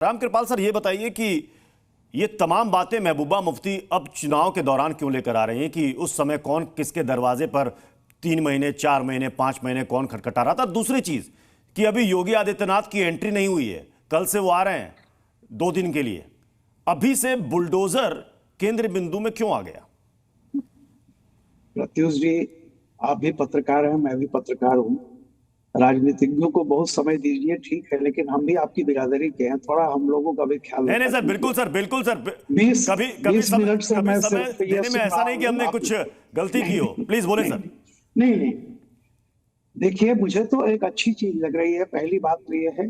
Ramkripal sir, ये बताइए कि ये तमाम बातें महबूबा मुफ्ती अब चुनाव के दौरान क्यों लेकर आ रही हैं कि उस समय कौन किसके दरवाजे पर 3 महीने, 4 महीने, 5 महीने कौन खटखटा रहा था। दूसरी चीज कि अभी योगी आदित्यनाथ की एंट्री नहीं हुई है, कल से वो आ रहे हैं 2 दिन के लिए, अभी से बुलडोजर केंद्र बिंदु में क्यों आ गया? प्रत्युष जी, आप भी पत्रकार हैं, मैं भी पत्रकार हूँ। राजनीतिज्ञों को बहुत समय दीजिए, ठीक है, लेकिन हम भी आपकी बिरादरी के हैं, थोड़ा हम लोगों का भी ख्याल नहीं रखा सर, कीजिए। बिल्कुल सर, बिल्कुल सर। 20 कभी कभी मिनट से कभी मैं समय सिर्फ ये देने में सुन ऐसा रहा नहीं कि हूँ, हमने आप कुछ गलती की हो। प्लीज बोले सर। नहीं नहीं, देखिए, मुझे तो एक अच्छी चीज लग रही है। पहली बात तो ये है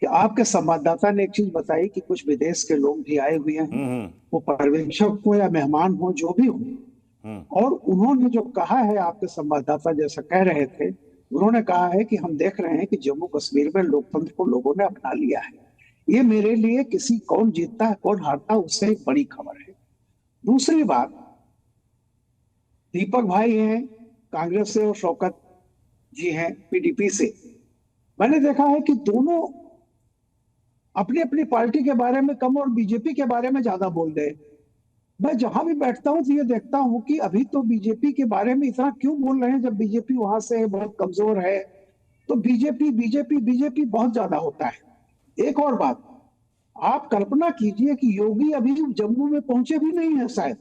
कि आपके संवाददाता ने एक चीज बताई कि कुछ विदेश के लोग भी आए हुए हैं, वो पर्यवेक्षक हो या मेहमान हो, जो भी हो। और उन्होंने जो कहा है, आपके संवाददाता जैसा कह रहे थे, उन्होंने कहा है कि हम देख रहे हैं कि जम्मू कश्मीर में लोकतंत्र को लोगों ने अपना लिया है। ये मेरे लिए किसी कौन जीतता है कौन हारता है उससे एक बड़ी खबर है। दूसरी बात, दीपक भाई हैं कांग्रेस से और शौकत जी हैं पीडीपी से। मैंने देखा है कि दोनों अपनी अपनी पार्टी के बारे में कम और बीजेपी के बारे में ज्यादा बोल रहे हैं। मैं जहां भी बैठता हूं तो ये देखता हूं कि अभी तो बीजेपी के बारे में इतना क्यों बोल रहे हैं, जब बीजेपी वहां से बहुत कमजोर है। तो बीजेपी बीजेपी बीजेपी बहुत ज्यादा होता है। एक और बात, आप कल्पना कीजिए कि योगी अभी जम्मू में पहुंचे भी नहीं है, शायद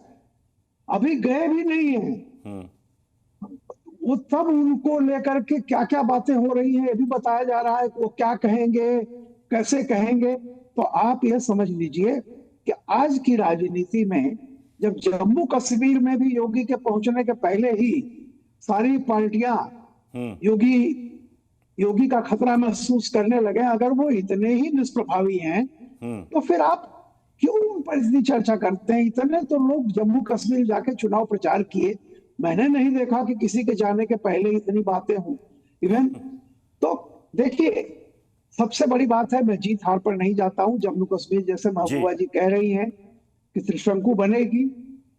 अभी गए भी नहीं है। वो तब उनको लेकर के क्या क्या बातें हो रही हैं, ये भी बताया जा रहा है कि वो क्या कहेंगे, कैसे कहेंगे। तो आप ये समझ लीजिए कि आज की राजनीति में, जब जम्मू कश्मीर में भी योगी के पहुंचने के पहले ही सारी पार्टियां योगी योगी का खतरा महसूस करने लगे, अगर वो इतने ही निष्प्रभावी हैं तो फिर आप क्यों उन पर इतनी चर्चा करते हैं? इतने तो लोग जम्मू कश्मीर जाके चुनाव प्रचार किए, मैंने नहीं देखा कि किसी के जाने के पहले इतनी बातें हों इवन। तो देखिए, सबसे बड़ी बात है, मैं जीत हार पर नहीं जाता हूं। जम्मू कश्मीर जैसे महबूबा जी कह रही हैं कि त्रिशंकु बनेगी,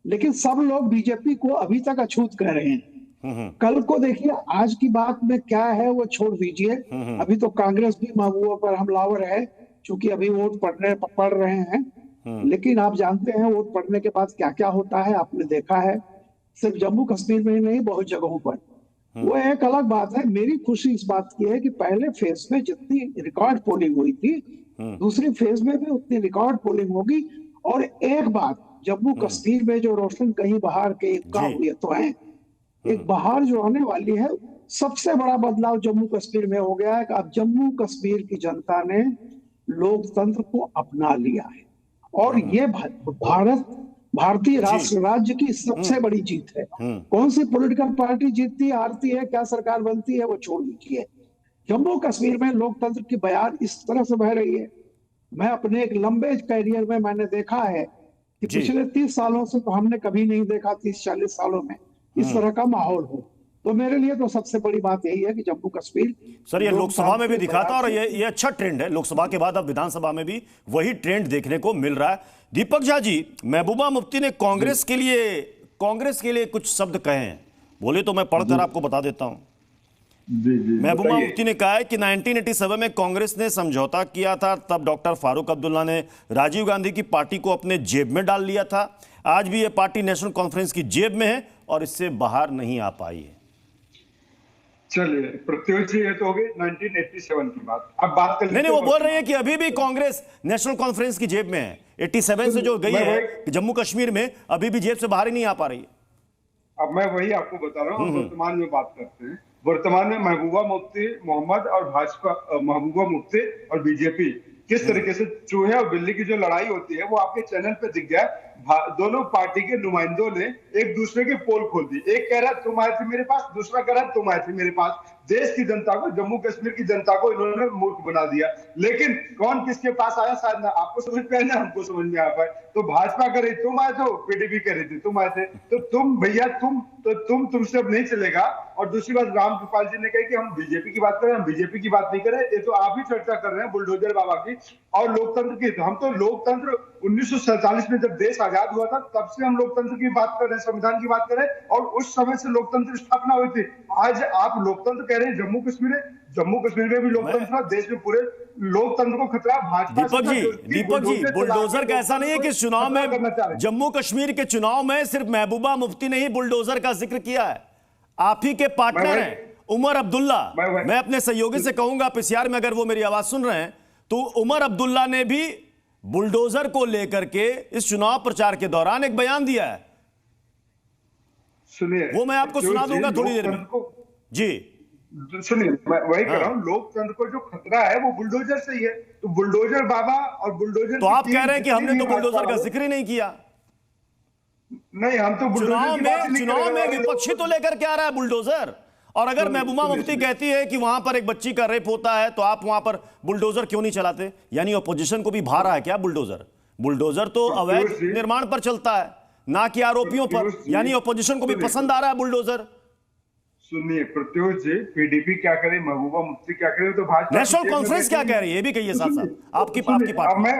लेकिन सब लोग बीजेपी को अभी तक अछूत कह रहे हैं। कल को देखिए, आज की बात में क्या है वो छोड़ दीजिए। अभी तो कांग्रेस भी महबूबा पर हमलावर है, क्योंकि अभी वोट पड़ रहे हैं। लेकिन आप जानते हैं वोट पड़ने के बाद क्या क्या होता है, आपने देखा है, सिर्फ जम्मू कश्मीर में ही नहीं, बहुत जगहों पर। वो एक अलग बात है। मेरी खुशी इस बात की है कि पहले फेज में जितनी रिकॉर्ड पोलिंग हुई थी, दूसरी फेज में भी उतनी रिकॉर्ड पोलिंग होगी। और एक बात, जम्मू कश्मीर में जो रोशन कहीं बाहर के गांव हुए तो हैं, एक बाहर जो आने वाली है, सबसे बड़ा बदलाव जम्मू कश्मीर में हो गया है कि अब जम्मू कश्मीर की जनता ने लोकतंत्र को अपना लिया है। और ये भारतीय राष्ट्र राज्य की सबसे बड़ी जीत है। कौन सी पॉलिटिकल पार्टी जीतती है, हारती है, क्या सरकार बनती है, वो छोड़ दीजिए। जम्मू कश्मीर में लोकतंत्र की बयार इस तरह से बह रही है। मैं अपने एक लंबे कैरियर में मैंने देखा है कि पिछले 30 सालों से तो हमने कभी नहीं देखा, 30-40 सालों में इस तरह का माहौल हो। तो मेरे लिए तो सबसे बड़ी बात यही है कि जम्मू कश्मीर, सर, ये लोकसभा में भी दिखा था और ये अच्छा ट्रेंड है। लोकसभा के बाद अब विधानसभा में भी वही ट्रेंड देखने को मिल रहा है। दीपक झा जी, महबूबा मुफ्ती ने कांग्रेस के लिए कुछ शब्द कहे हैं, बोले तो मैं पढ़कर आपको बता देता हूं। महबूबा मुफ्ती ने कहा है कि 1987 में कांग्रेस ने समझौता किया था, तब डॉक्टर फारूक अब्दुल्ला ने राजीव गांधी की पार्टी को अपने जेब में डाल लिया था। आज भी यह पार्टी नेशनल कॉन्फ्रेंस की जेब में है और इससे बाहर नहीं आ पाई है। चलिए प्रत्युष जी, ये तो हो गई 1987 की बात। अब बात कर, नहीं, वो बोल रहे हैं कि अभी भी कांग्रेस नेशनल कॉन्फ्रेंस की जेब में है। 87 से जो गई है जम्मू कश्मीर में, अभी भी जेब से बाहर ही नहीं आ पा रही है। अब मैं वही आपको बता रहा हूँ, वर्तमान में बात करते हैं। वर्तमान में महबूबा मुफ्ती मोहम्मद और भाजपा, महबूबा मुफ्ती और बीजेपी किस तरीके से चूहे और बिल्ली की जो लड़ाई होती है वो आपके चैनल पे दिख गया। दोनों पार्टी के नुमाइंदों ने एक दूसरे की पोल खोल दी। एक कह रहा तुम आए थे मेरे पास, दूसरा कह रहा तुम आए थे मेरे पास। देश की जनता को, जम्मू कश्मीर की जनता को इन्होंने मूर्ख बना दिया। लेकिन कौन किसके पास आया, शायद ना आपको समझ में आए ना हमको समझ में आ पाए। तो भाजपा कह रही तुम आए थे, पीडीपी कह रही थी तुम आए थे। तो तुम भैया, तुमसे अब नहीं चलेगा। और दूसरी बात, रामकृपाल जी ने कही कि हम बीजेपी की बात करें, हम बीजेपी की बात नहीं करें। ये तो आप ही चर्चा कर रहे हैं बुलडोजर बाबा की और लोकतंत्र की। हम तो लोकतंत्र 1947 में जब देश आजाद हुआ था तब से हम लोकतंत्र की बात कर रहे हैं, संविधान की बात कर रहे हैं, और उस समय से लोकतंत्र की स्थापना हुई थी। आज आप लोकतंत्र कह रहे हैं जम्मू कश्मीर में भी लोकतंत्र था, देश में पूरे लोकतंत्र को खतरा भाजपा। दीपक जी बुलडोजर का ऐसा नहीं है कि चुनाव में, जम्मू कश्मीर के चुनाव में सिर्फ महबूबा मुफ्ती ने ही बुलडोजर का जिक्र किया है, आप ही के पार्टनर हैं उमर अब्दुल्ला। मैं अपने सहयोगी से कहूंगा पीसीआर में अगर वो मेरी आवाज सुन रहे हैं तो उमर अब्दुल्ला ने भी बुलडोजर को लेकर के इस चुनाव प्रचार के दौरान एक बयान दिया है। सुनिए, वो मैं आपको सुना दूंगा थोड़ी देर में। जी सुनिए, मैं वही कह रहा हूँ, लोकतंत्र को जो खतरा है वो बुलडोजर से ही है। तो बुलडोजर बाबा और बुलडोजर, तो आप कह रहे हैं कि हमने तो बुलडोजर का जिक्र ही नहीं किया। नहीं, हम तो चुनाव में विपक्षी तो लेकर के आ रहा है बुलडोजर। और अगर महबूबा मुफ्ती कहती है कि वहां पर एक बच्ची का रेप होता है तो आप वहां पर बुलडोजर क्यों नहीं चलाते? यानी ऑपोजिशन को भी भा रहा है क्या बुलडोजर? बुलडोजर तो अवैध निर्माण पर चलता है, ना कि आरोपियों पर। यानी ऑपोजिशन को भी पसंद आ रहा है बुलडोजर। सुनिए प्रत्युष जी, पीडीपी क्या करे, महबूबा मुफ्ती क्या करे, तो भाजपा नेशनल कॉन्फ्रेंस क्या कह रही है ये भी कहिए साथ साथ। आपकी पार्टी, मैं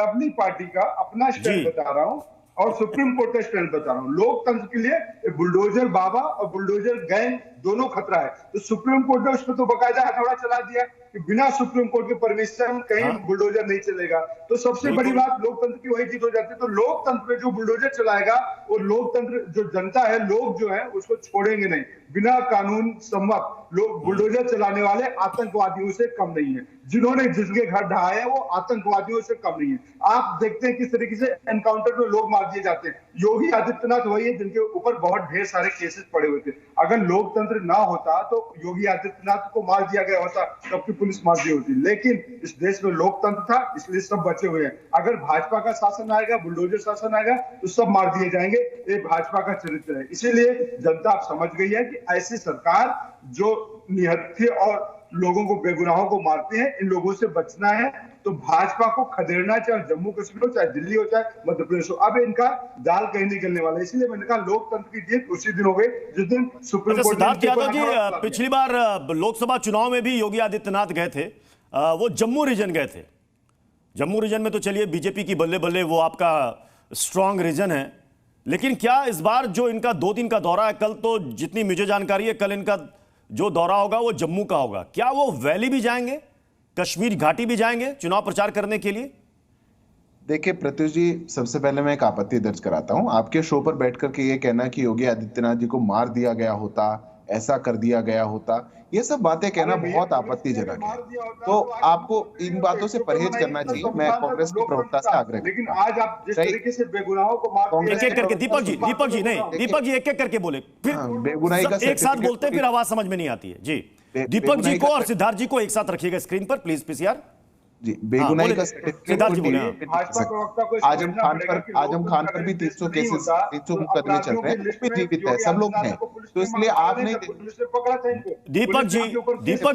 अपनी पार्टी का अपना स्टैंड बता रहा हूँ और सुप्रीम कोर्ट का स्टैंड बता रहा हूँ। लोकतंत्र के लिए बुलडोजर बाबा और बुलडोजर गैंग दोनों खतरा है। तो सुप्रीम कोर्ट ने उस पर तो बकायदा हथौड़ा चला दिया कि बिना सुप्रीम कोर्ट के परमिशन कहीं बुलडोजर नहीं चलेगा। तो सबसे बड़ी बात लोकतंत्र की वही जीत हो जाती है। तो लोकतंत्र में जो बुलडोजर चलाएगा वो लोकतंत्र, जो जनता है, लोग जो है उसको छोड़ेंगे नहीं। बिना कानून सम्मत लोग बुलडोजर चलाने वाले आतंकवादियों से कम नहीं है। जिन्होंने जिसके घर ढहाए हैं वो आतंकवादियों से कम नहीं है। आप देखते हैं किस तरीके से एनकाउंटर में लोग मार दिए जाते हैं। योगी आदित्यनाथ वही है जिनके ऊपर बहुत ढेर सारे केसेस पड़े हुए थे। अगर लोकतंत्र ना होता तो योगी आदित्यनाथ को मार दिया गया होता, सबकी पुलिस मार दी होती। लेकिन इस देश में लोकतंत्र था, इसलिए सब बचे हुए हैं। अगर भाजपा का शासन आएगा, बुलडोजर शासन आएगा, तो सब मार दिए जाएंगे। ये भाजपा का चरित्र है। इसीलिए जनता अब समझ गई है कि ऐसी सरकार जो निहत्थे और लोगों को, बेगुनाहों को मारते हैं, इन लोगों से बचना है। तो भाजपा को खदेड़ना, चाहे जम्मू कश्मीर हो, चाहे दिल्ली हो, चाहे मध्य प्रदेश हो। अब इनका जाल कहीं निकलने वाला है। इसलिए मैंने कहा लोकतंत्र की जीत उसी दिन हो गई जिस दिन सुप्रीम कोर्ट। सिद्धार्थ यादव जी, पिछली बार लोकसभा चुनाव में भी योगी आदित्यनाथ गए थे, वो जम्मू रीजन गए थे। जम्मू रीजन में तो चलिए बीजेपी की बल्ले बल्ले, वो आपका स्ट्रांग रीजन है। लेकिन क्या इस बार जो इनका 2 दिन का दौरा है, कल तो जितनी मुझे जानकारी है कल इनका जो दौरा होगा वो जम्मू का होगा, क्या वो वैली भी जाएंगे, कश्मीर घाटी भी जाएंगे चुनाव प्रचार करने के लिए? देखिए प्रत्युष जी, सबसे पहले मैं एक आपत्ति दर्ज कराता हूं। आपके शो पर बैठ करके ये कहना कि योगी आदित्यनाथ जी को मार दिया गया होता, ऐसा कर दिया गया होता, ये सब बातें कहना बहुत आपत्तिजनक है। तो आपको इन बातों से परहेज करना चाहिए। मैं कांग्रेस की प्रवक्ता से आग्रह, लेकिन आज आप जिस तरीके से बेगुनाहों को मार, एक एक करके दीपक जी नहीं, दीपक जी एक एक करके बोले, फिर बेगुनाही का एक साथ बोलते हैं, फिर आवाज समझ में नहीं आती है। जी दीपक जी को और सिद्धार्थ जी को एक साथ रखिएगा स्क्रीन पर प्लीज, पीसीआर जी। बेगुनाही का सर्टिफिकेट आजम खान पर भी 300 केसेस, 300 मुकदमे चल रहे हैं, भी जीवित है, सब लोग हैं। तो इसलिए आपने दीपक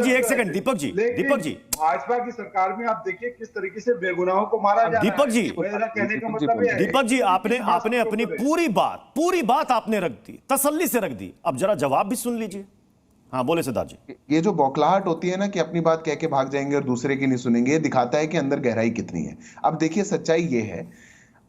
जी एक सेकंड, दीपक जी भाजपा की सरकार में आप देखिए किस तरीके से बेगुनाहों को मारा जा रहा है। दीपक जी आपने अपनी पूरी बात आपने रख दी, तसल्ली से रख दी। अब जरा जवाब भी सुन लीजिए। हाँ बोले सिद्धार्थ जी। ये जो बौखलाहट होती है ना कि अपनी बात कह के भाग जाएंगे और दूसरे की नहीं सुनेंगे, ये दिखाता है कि अंदर गहराई कितनी है। अब देखिए सच्चाई ये है,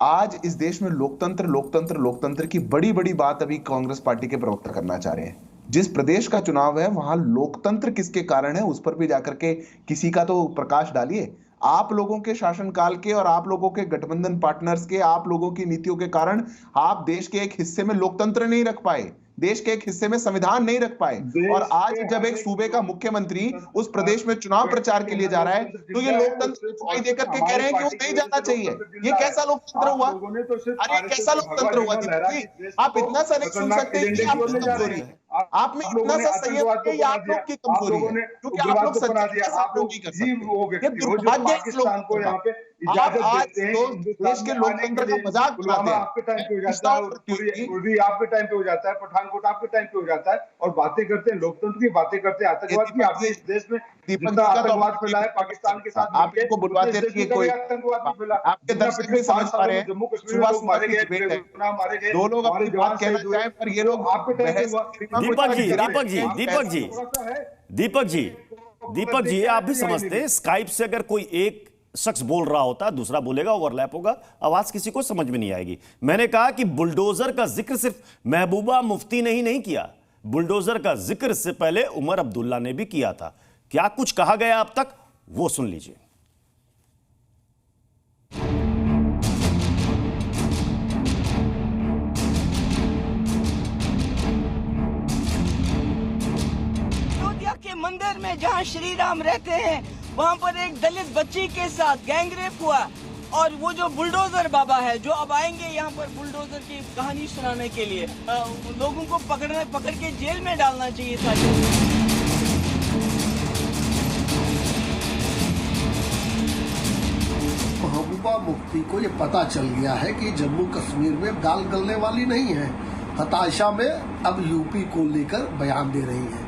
आज इस देश में लोकतंत्र की बड़ी बड़ी बात अभी कांग्रेस पार्टी के प्रवक्ता करना चाह रहे हैं। जिस प्रदेश का चुनाव है वहां लोकतंत्र किसके कारण है उस पर भी जाकर के किसी का तो प्रकाश डालिए। आप लोगों के शासनकाल के और आप लोगों के गठबंधन पार्टनर्स के, आप लोगों की नीतियों के कारण आप देश के एक हिस्से में लोकतंत्र नहीं रख पाए, देश के एक हिस्से में संविधान नहीं रख पाए। और आज जब एक सूबे का मुख्यमंत्री उस प्रदेश में चुनाव प्रचार के लिए जा रहा है तो ये लोकतंत्र दिखाई देकर के कह रहे हैं कि वो नहीं जाना चाहिए। ये कैसा लोकतंत्र हुआ? अरे कैसा लोकतंत्र हुआ जी? आप इतना सा नहीं सुन सकते कि आपकी कमजोरी है, आप में इतना सा संयम है, आप लोग की कमजोरी है, क्योंकि आप लोग सच्चाई के साथ लोग नहीं कर सकते। ये दुर्भाग्य है इस लोकतंत्र का। आप आज देश के लोकतंत्र का मजाक उड़ाते हैं। आपके टाइम पे हो जाता है, आपके टाइम पे हो जाता है, पठानकोट आपके टाइम पे हो जाता है, और बातें करते हैं लोकतंत्र की, बातें करते हैं आतंकवाद की। आपने इस देश में जितना आतंकवाद फैला है पाकिस्तान के साथ, आपको बुलवाते रहिए, कोई आतंकवाद फैला, आपके दर्शक भी समझ पा रहे हैं। जम्मू कश्मीर में लोग मारे गए, दो लोग अपनी बात कहना चाहें पर ये लोग आपके दीपक जी आप भी समझते हैं स्काइप से अगर कोई एक शख्स बोल रहा होता, दूसरा बोलेगा, ओवरलैप होगा, आवाज किसी को समझ में नहीं आएगी। मैंने कहा कि बुलडोजर का जिक्र सिर्फ महबूबा मुफ्ती ने ही नहीं किया, बुलडोजर का जिक्र इससे पहले उमर अब्दुल्ला ने भी किया था। क्या कुछ कहा गया अब तक, वो सुन लीजिए। के मंदिर में जहां श्री राम रहते हैं, वहां पर एक दलित बच्ची के साथ गैंगरेप हुआ, और वो जो बुलडोजर बाबा है जो अब आएंगे यहाँ पर बुलडोजर की कहानी सुनाने के लिए, लोगों को पकड़ के जेल में डालना चाहिए था। महबूबा मुफ्ती को ये पता चल गया है कि जम्मू कश्मीर में दाल गलने वाली नहीं है, हताशा में अब यूपी को लेकर बयान दे रही है।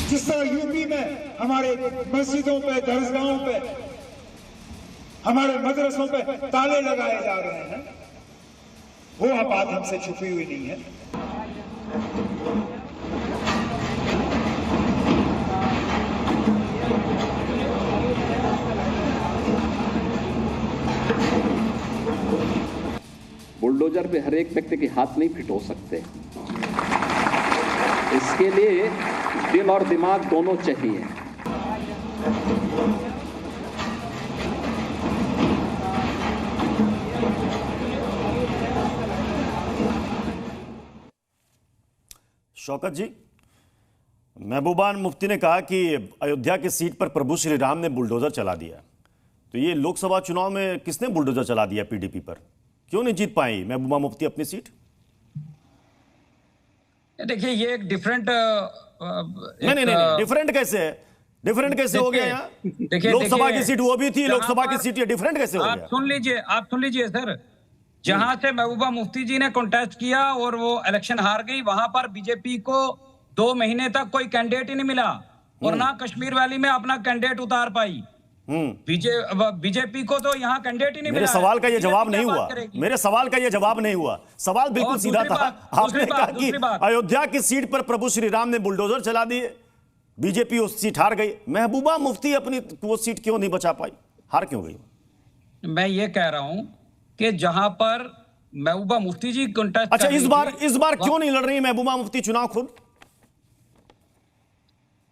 जिस तरह यूपी में हमारे मस्जिदों पे, दरगाहों पे, हमारे मदरसों पे ताले लगाए जा रहे हैं, वो बात हमसे छुपी हुई नहीं है। बुलडोजर पे हर एक व्यक्ति के हाथ नहीं फिट हो सकते, इसके लिए दिल और दिमाग दोनों चाहिए। शौकत जी, महबूबा मुफ्ती ने कहा कि अयोध्या की सीट पर प्रभु श्री राम ने बुलडोजर चला दिया, तो ये लोकसभा चुनाव में किसने बुलडोजर चला दिया पीडीपी पर? क्यों नहीं जीत पाई महबूबा मुफ्ती अपनी सीट? देखिए, ये एक डिफरेंट नहीं, डिफरेंट कैसे है? डिफरेंट कैसे हो गया यहाँ? लोकसभा की सीट वो भी थी, लोकसभा की सीट ये डिफरेंट कैसे हो गया? आप सुन लीजिए सर, जहां से महबूबा मुफ्ती जी ने कॉन्टेस्ट किया और वो इलेक्शन हार गई, वहां पर बीजेपी को 2 महीने तक कोई कैंडिडेट ही नहीं मिला, और ना कश्मीर वैली में अपना कैंडिडेट उतार पाई। बीजेपी को तो यहाँ कैंडिडेट ही नहीं मिला। मेरे सवाल का ये जवाब नहीं हुआ, मेरे सवाल का ये जवाब नहीं हुआ। सवाल बिल्कुल सीधा था। आपने कहा कि अयोध्या की सीट पर प्रभु श्री राम ने बुलडोजर चला दिए, बीजेपी उस सीट हार गई, महबूबा मुफ्ती अपनी वो सीट क्यों नहीं बचा पाई, हार क्यों गई? मैं ये कह रहा हूं कि जहां पर महबूबा मुफ्ती जी कॉन्टेस्ट, अच्छा, इस बार क्यों नहीं लड़ रही महबूबा मुफ्ती चुनाव खुद?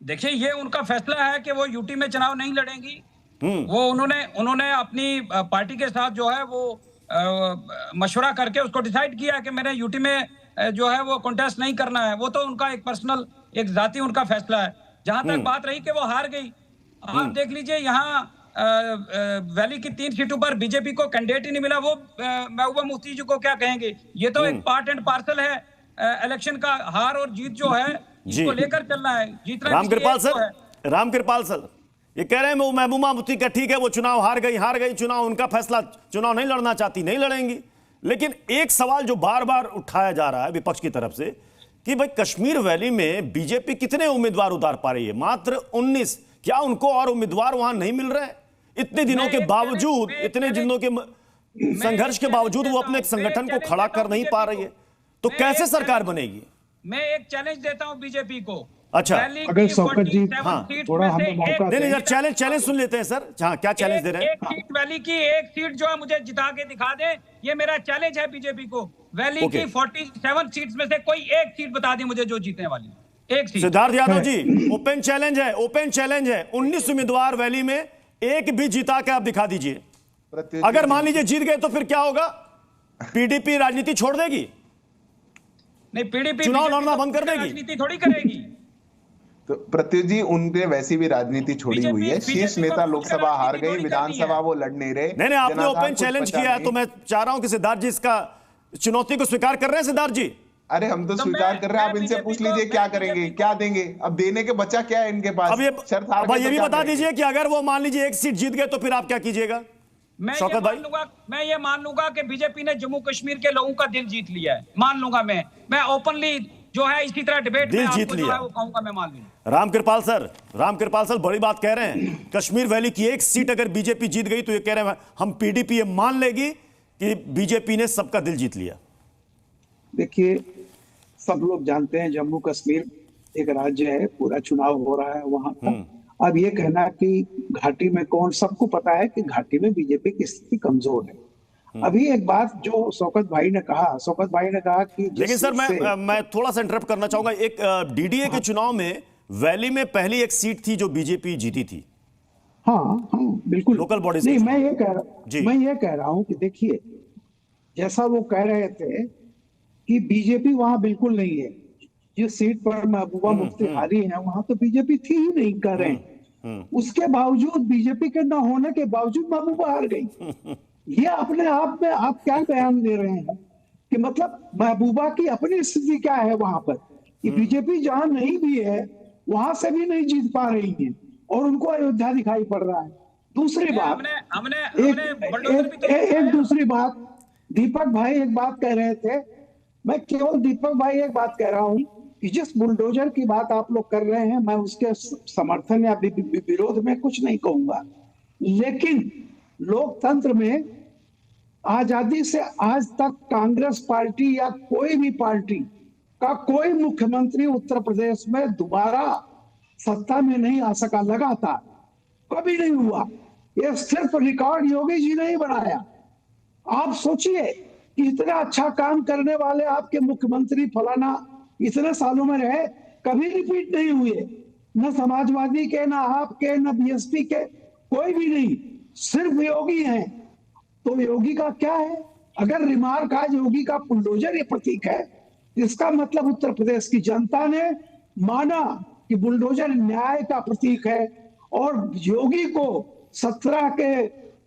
देखिए, ये उनका फैसला है कि वो यूटी में चुनाव नहीं लड़ेंगी। वो उन्होंने अपनी पार्टी के साथ जो है वो मशवरा करके उसको डिसाइड किया कि मैंने यूटी में जो है वो कॉन्टेस्ट नहीं करना है। वो तो उनका एक पर्सनल, एक जाती उनका फैसला है। जहां तक बात रही कि वो हार गई, आप देख लीजिए यहाँ वैली की 3 सीटों पर बीजेपी को कैंडिडेट ही नहीं मिला। वो महबूबा मुफ्ती जी को क्या कहेंगे? ये तो एक पार्ट एंड पार्सल है इलेक्शन का, हार और जीत जो है इसको लेकर चलना है। जीतना रामकृपाल सर ये कह रहे हैं वो महबूबा मुफ्ती का ठीक है, वो चुनाव हार गई, चुनाव उनका फैसला, चुनाव नहीं लड़ना चाहती, नहीं लड़ेंगी। लेकिन एक सवाल जो बार बार उठाया जा रहा है विपक्ष की तरफ से कि भाई कश्मीर वैली में बीजेपी कितने उम्मीदवार उतार पा रही है? मात्र 19। क्या उनको और उम्मीदवार वहां नहीं मिल रहे? इतने दिनों के बावजूद, इतने दिनों के संघर्ष के बावजूद वो अपने संगठन को खड़ा कर नहीं पा रही है, तो कैसे सरकार बनेगी? मैं एक चैलेंज देता हूं बीजेपी को। अच्छा, अगर शौकत जी थोड़ा हमें मौका नहीं, चैलेंज सुन लेते हैं सर। हाँ, क्या चैलेंज दे रहे हैं? एक सीट वैली की, एक सीट जो है मुझे जिता के दिखा दे, ये मेरा चैलेंज है बीजेपी को। वैली की 47 सीट्स में से कोई एक सीट बता दी मुझे जो जीतने वाली, एक seat. Siddharth Yadav ji, open challenge है, ओपन चैलेंज है। 19 उम्मीदवार वैली में, एक भी जीता के आप दिखा दीजिए। अगर मान लीजिए जीत गए तो फिर क्या होगा? पीडीपी राजनीति छोड़ देगी? नहीं, पीडीपी चुनाव लड़ना बंद कर देगी? राजनीति थोड़ी करेगी। तो प्रत्युष जी, उनने वैसी भी राजनीति छोड़ी हुई है। शीर्ष नेता लोकसभा हार गई, विधानसभा वो लड़ नहीं रहे। नहीं, आपने ओपन चैलेंज किया है, तो मैं चाह रहा हूं कि सिद्धार्थ जी इसका चुनौती को स्वीकार कर रहे हैं। सिद्धार्थ जी, अरे हम तो स्वीकार कर रहे हैं, आप इनसे पूछ लीजिए क्या करेंगे, क्या देंगे? अब देने के बचा क्या है इनके पास? अब ये भी बता दीजिए कि अगर वो मान लीजिए एक सीट जीत गए तो फिर आप क्या कीजिएगा? शौकत भाई, मैं ये मान लूंगा कि बीजेपी ने जम्मू कश्मीर के लोगों का दिल जीत लिया है, मान लूंगा। मैं ओपनली जो है इसी तरह डिबेट में जीत लिया, वो कहूंगा, मैं मान लूंगा। रामकृपाल सर बड़ी बात कह रहे हैं। कश्मीर वैली की एक सीट अगर बीजेपी जीत गई तो ये कह रहे हैं हम पीडीपी ये मान लेगी कि बीजेपी ने सबका दिल जीत लिया। देखिए, सब लोग जानते हैं जम्मू कश्मीर एक राज्य है, पूरा चुनाव हो रहा है वहां का। अब ये कहना कि घाटी में कौन, सबको पता है कि घाटी में बीजेपी की स्थिति कमजोर है। अभी एक बात जो शौकत भाई ने कहा कि लेकिन सर मैं थोड़ा सा इंटरप्ट करना चाहूंगा। एक डीडीए के चुनाव में वैली में पहली एक सीट थी जो बीजेपी जीती थी। हाँ बिल्कुल, लोकल बॉडी नहीं मैं ये कह रहा हूं कि देखिए, जैसा वो कह रहे थे कि बीजेपी वहां बिल्कुल नहीं है, जिस सीट पर महबूबा मुफ्ती हारी है वहां तो बीजेपी थी ही नहीं, कह रहे हैं। उसके बावजूद, बीजेपी के न होने के बावजूद महबूबा हार गई। ये अपने आप में आप क्या बयान दे रहे हैं कि मतलब महबूबा की अपनी स्थिति क्या है वहां पर, कि बीजेपी जहां नहीं भी है वहां से भी नहीं जीत पा रही है और उनको अयोध्या दिखाई पड़ रहा है। दूसरी बात, एक दूसरी बात, दीपक भाई एक बात कह रहे थे, मैं केवल दीपक भाई एक बात कह रहा हूं कि जिस बुलडोजर की बात आप लोग कर रहे हैं, मैं उसके समर्थन या विरोध में कुछ नहीं कहूंगा, लेकिन लोकतंत्र में आजादी से आज तक कांग्रेस पार्टी या कोई भी पार्टी का कोई मुख्यमंत्री उत्तर प्रदेश में दोबारा सत्ता में नहीं आ सका, लगातार कभी नहीं हुआ। यह सिर्फ रिकॉर्ड योगी जी ने ही बनाया। आप सोचिए कि इतना अच्छा काम करने वाले आपके मुख्यमंत्री फलाना इतने सालों में रहे, कभी रिपीट नहीं हुए, न समाजवादी के, न आपके, न बीएसपी के, कोई भी नहीं, सिर्फ योगी हैं। तो योगी का क्या है? अगर रिमार्क आज योगी का बुलडोजर ये प्रतीक है, इसका मतलब उत्तर प्रदेश की जनता ने माना कि बुलडोजर न्याय का प्रतीक है। और योगी को 17 के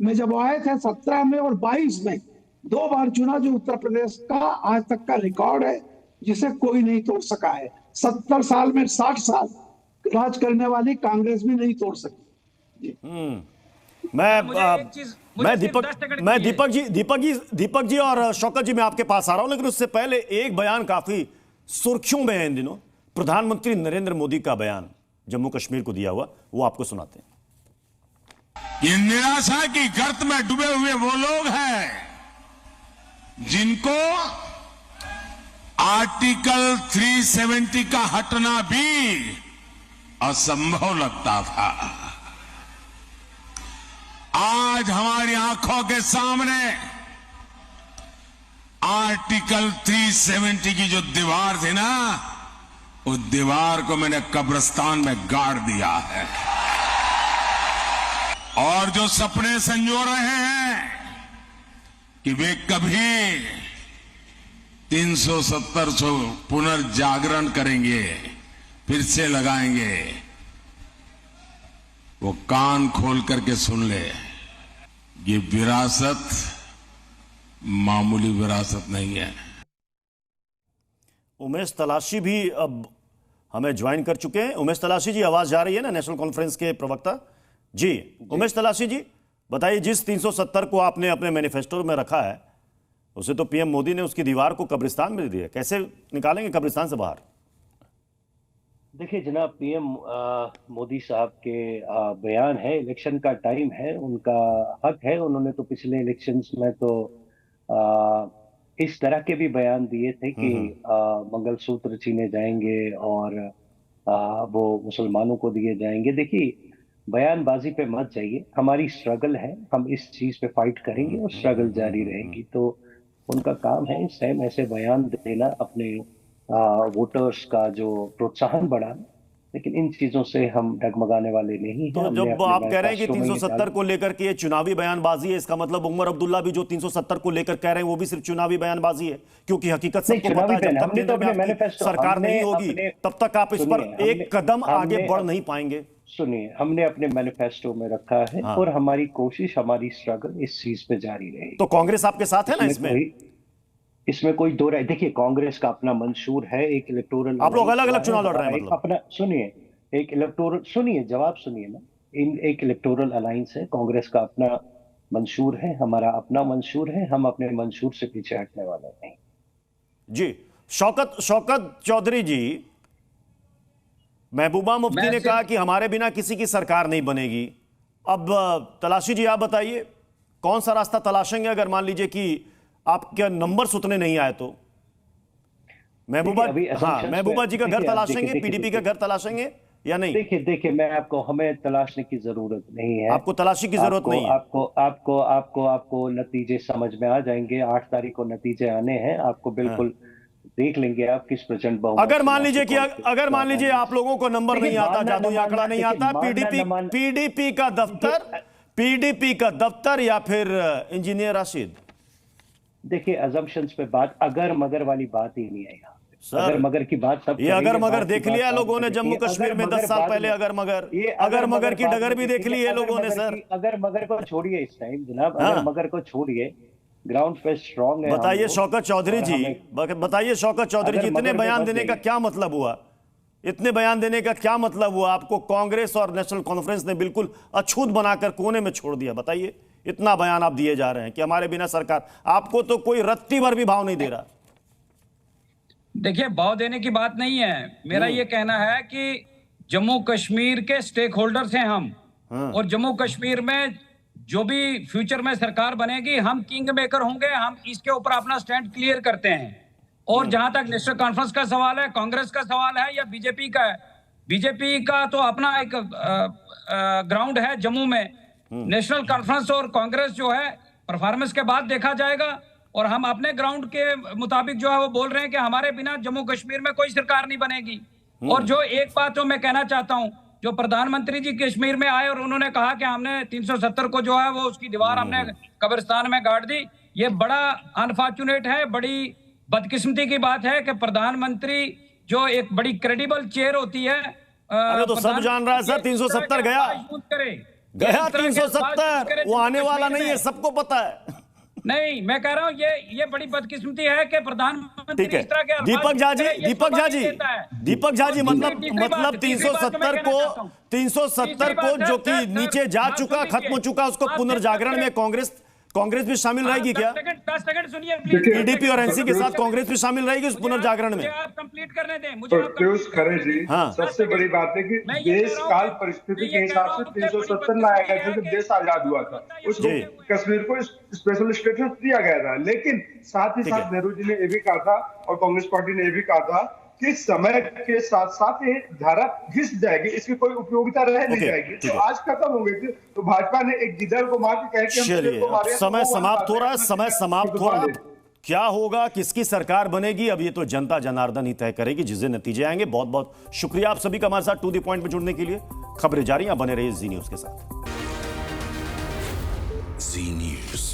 में जब आए थे, 17 में और 22 में 2 बार चुना, जो उत्तर प्रदेश का आज तक का रिकॉर्ड है जिसे कोई नहीं तोड़ सका है। 70 साल में 60 साल राज करने वाली कांग्रेस भी नहीं तोड़ सकी। दीपक जी और शौकत जी, मैं आपके पास आ रहा हूं, लेकिन उससे पहले एक बयान काफी सुर्खियों में है इन दिनों, प्रधानमंत्री नरेंद्र मोदी का बयान जम्मू कश्मीर को दिया हुआ, वो आपको सुनाते हैं। ये निराशा की गर्त में डूबे हुए वो लोग हैं जिनको आर्टिकल 370 का हटना भी असंभव लगता था। आज हमारी आंखों के सामने आर्टिकल 370 की जो दीवार थी ना, उस दीवार को मैंने कब्रिस्तान में गाड़ दिया है। और जो सपने संजो रहे हैं कि वे कभी 370 से पुनर्जागरण करेंगे, फिर से लगाएंगे, वो कान खोल करके सुन ले, ये विरासत मामूली विरासत नहीं है। उमेश तलाशी भी अब हमें ज्वाइन कर चुके हैं। उमेश तलाशी जी, आवाज जा रही है ना, नेशनल कॉन्फ्रेंस के प्रवक्ता जी। उमेश तलाशी जी बताइए, जिस 370 को आपने अपने मैनिफेस्टो में रखा है, उसे तो पीएम मोदी ने उसकी दीवार को कब्रिस्तान में दे दिया, कैसे निकालेंगे कब्रिस्तान से बाहर? देखिए जनाब, पीएम मोदी साहब के बयान है, इलेक्शन का टाइम है, उनका हक है। उन्होंने तो पिछले इलेक्शंस में तो इस तरह के भी बयान दिए थे कि मंगलसूत्र छीने जाएंगे और वो मुसलमानों को दिए जाएंगे। देखिए, बयानबाजी पे मत जाइए, हमारी स्ट्रगल है, हम इस चीज पे फाइट करेंगे और स्ट्रगल जारी रहेगी। तो उनका काम है इस टाइम ऐसे बयान देना, अपने वोटर्स का जो प्रोत्साहन बढ़ाना, लेकिन इन चीजों से हम डगमगाने वाले नहीं हैं। तो जब आप कह रहे हैं कि 370 को लेकर के ये चुनावी बयानबाजी है, इसका मतलब उमर अब्दुल्ला भी जो 370 को लेकर कह रहे हैं वो भी सिर्फ चुनावी बयानबाजी है? क्योंकि हकीकत सबको पता है, जब तक केंद्र में आपकी सरकार नहीं होगी तब तक आप इस पर एक कदम आगे बढ़ नहीं पाएंगे। सुनिए, हमने अपने मैनिफेस्टो में रखा है और हमारी कोशिश, हमारी स्ट्रगल इस चीज पे जारी रहेगी। तो कांग्रेस आपके साथ है ना इसमें कोई दो राय? देखिए, कांग्रेस का अपना मंशूर है, एक इलेक्टोरल, आप लोग अलग अलग चुनाव लड़ रहे हैं मतलब? अपना सुनिए, एक इलेक्टोरल, सुनिए जवाब सुनिए ना, एक इलेक्टोरल अलायंस है, कांग्रेस का अपना मंशूर है, हमारा अपना मंशूर है, हम अपने मंशूर से पीछे हटने वाले नहीं। जी शौकत चौधरी जी, महबूबा मुफ्ती ने कहा कि हमारे बिना किसी की सरकार नहीं बनेगी। अब तलाशी जी आप बताइए, कौन सा रास्ता तलाशेंगे अगर मान लीजिए कि आपके नंबर्स उतने नहीं आए तो? महबूबा, अभी हाँ, assumptions महबूबा जी का घर देखिए, तलाशेंगे, देखिए, पीडीपी का घर तलाशेंगे या नहीं? देखिए मैं आपको, हमें तलाशने की जरूरत नहीं है। आपको तलाशी की जरूरत नहीं है? आपको नतीजे समझ में आ जाएंगे। 8 तारीख को नतीजे आने हैं, आपको बिल्कुल देख लेंगे आप किस प्रचंड बहुमत। अगर मान लीजिए कि अगर मान लीजिए आप लोगों को नंबर नहीं आता, जादुई आंकड़ा नहीं आता, पीडीपी का दफ्तर या फिर इंजीनियर राशिद? देखिए अजम्पशंस पे बात, अगर मगर वाली बात ही नहीं है यहाँ पे। अगर मगर की बात सब ये अगर मगर देख लिया लोगों ने जम्मू कश्मीर में 10 साल पहले। अगर मगर की डगर भी देख ली है लोगों ने सर। अगर मगर को छोड़िए इस टाइम जनाब, अगर मगर को छोड़िए, ग्राउंड पे स्ट्रांग है। बताइए शौकत चौधरी जी, बताइए शौकत चौधरी जी, इतने बयान देने का क्या मतलब हुआ? इतने बयान देने का क्या मतलब हुआ? आपको कांग्रेस और नेशनल कॉन्फ्रेंस ने बिल्कुल अछूत बनाकर कोने में छोड़ दिया। बताइए, इतना बयान आप दिए जा रहे हैं कि हमारे बिना सरकार, आपको तो कोई रत्ती भर भी भाव नहीं दे रहा। देखिए, भाव देने की बात नहीं है, मेरा ये कहना है कि जम्मू कश्मीर के स्टेक होल्डर्स हैं हम, और जम्मू कश्मीर में जो भी फ्यूचर में सरकार बनेगी, हम किंग मेकर होंगे। हम इसके ऊपर अपना स्टैंड क्लियर करते हैं। और जहां तक नेशनल कॉन्फ्रेंस का सवाल है, कांग्रेस का सवाल है या बीजेपी का है, बीजेपी का तो अपना एक ग्राउंड है जम्मू में। नेशनल कॉन्फ्रेंस और कांग्रेस जो है परफॉर्मेंस के बाद देखा जाएगा, और हम अपने ग्राउंड के मुताबिक जो है वो बोल रहे हैं कि हमारे बिना जम्मू कश्मीर में कोई सरकार नहीं बनेगी। और जो एक बात जो मैं कहना चाहता हूं, जो प्रधानमंत्री जी कश्मीर में आए और उन्होंने कहा कि हमने 370 को जो है वो उसकी दीवार हमने कब्रिस्तान में गाड़ दी, ये बड़ा अनफॉर्चुनेट है, बड़ी बदकिस्मती की बात है कि प्रधानमंत्री जो एक बड़ी क्रेडिबल चेयर होती है, अरे तो सब जान रहा है सर, 370 गया 370, वो आने वाला नहीं है, सबको पता है। नहीं, मैं कह रहा हूँ ये बड़ी बदकिस्मती है कि प्रधानमंत्री इस तरह के दीपक झा जी, मतलब 370 को जो कि नीचे जा चुका, खत्म हो चुका, उसको पुनर्जागरण में कांग्रेस भी शामिल रहेगी क्या? 10 सेकंड सुनिए, पीडीपी और एनसी के साथ कांग्रेस भी शामिल रहेगी उस पुनर्जागरण में? आप कंप्लीट करने दें मुझे। पीयूष खरे जी, सबसे बड़ी बात है कि देश काल परिस्थिति के हिसाब से 370 लाया गया था जब देश आजाद हुआ था, उसको कश्मीर को स्पेशल स्टेटस दिया गया था। लेकिन साथ ही साथ नेहरू जी ने यह भी कहा था और कांग्रेस पार्टी ने यह भी कहा था कि समय के साथ साथ ये धारा घिस जाएगी, इसकी कोई उपयोगिता रह नहीं जाएगी। तो आज खत्म हो गई थी, तो भाजपा ने एक गिदड़ को मार के कह के समय समाप्त हो रहा है, समय समाप्त हो रहा है। क्या होगा, किसकी सरकार बनेगी, अब ये तो जनता जनार्दन ही तय करेगी, जिससे नतीजे आएंगे। बहुत बहुत शुक्रिया आप सभी का हमारे साथ टू द पॉइंट में जुड़ने के लिए। खबरें जारी, बने रहिए जी न्यूज के साथ। जी न्यूज।